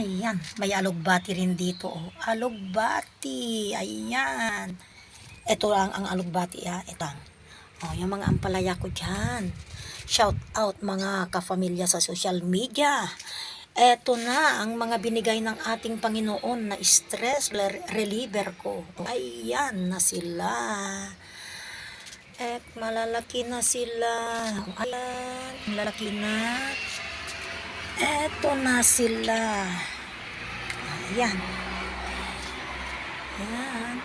Ayan, may alugbati rin dito. Oh. Alugbati. Ayan. Ito lang ang alugbati. Ito. Oh, yung mga ampalaya ko dyan. Shout out mga kafamilya sa social media. Eto na ang mga binigay ng ating Panginoon na stress reliever ko. Ayan na sila. Malalaki na sila. Ayan, malalaki na. Eto na sila. Ayan. Ayan.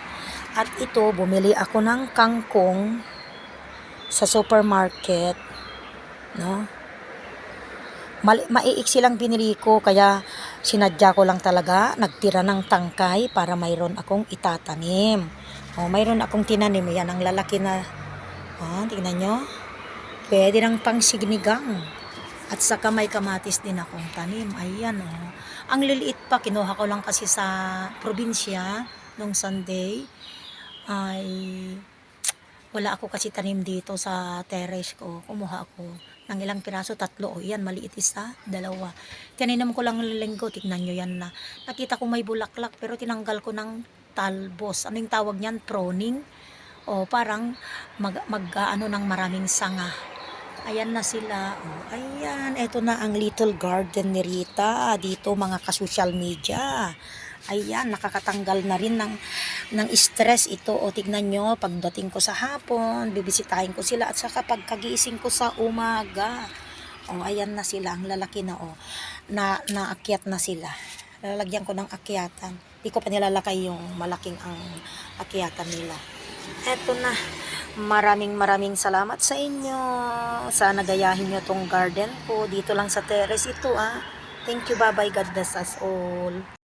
At ito, bumili ako ng kangkong sa supermarket. No? Maiiksi lang binili ko, kaya sinadya ko lang talaga, nagtira ng tangkay para mayroon akong itatanim. Mayroon akong tinanim, yan ang lalaki na, tingnan nyo, pwede ng pangsignigang. At saka may kamatis din akong tanim, ayan ang liliit pa, kinuha ko lang kasi sa probinsya, nung Sunday, ay wala ako kasi tanim dito sa terrace ko. Kumuha ako ng ilang piraso, 3. Yan, maliit isa, 2. Tinanim ko lang linggo, tignan nyo yan na. Nakita ko may bulaklak, pero tinanggal ko ng talbos. Ano yung tawag niyan? Pruning. Parang ano ng maraming sanga. Ayan na sila. Ayan, eto na ang little garden ni Rita. Dito mga ka-social media. Ayan, nakakatanggal na rin ng stress ito. Tignan nyo, pagdating ko sa hapon, bibisitahin ko sila. At saka pagkagising ko sa umaga. Ayan na sila, ang lalaki na naakyat na sila. Lalagyan ko ng akyatan. Di ko pa nilalakay yung malaking ang akyatan nila. Eto na, maraming salamat sa inyo. Sana gayahin nyo tong garden ko. Dito lang sa terrace ito. Thank you, bye-bye, God bless us all.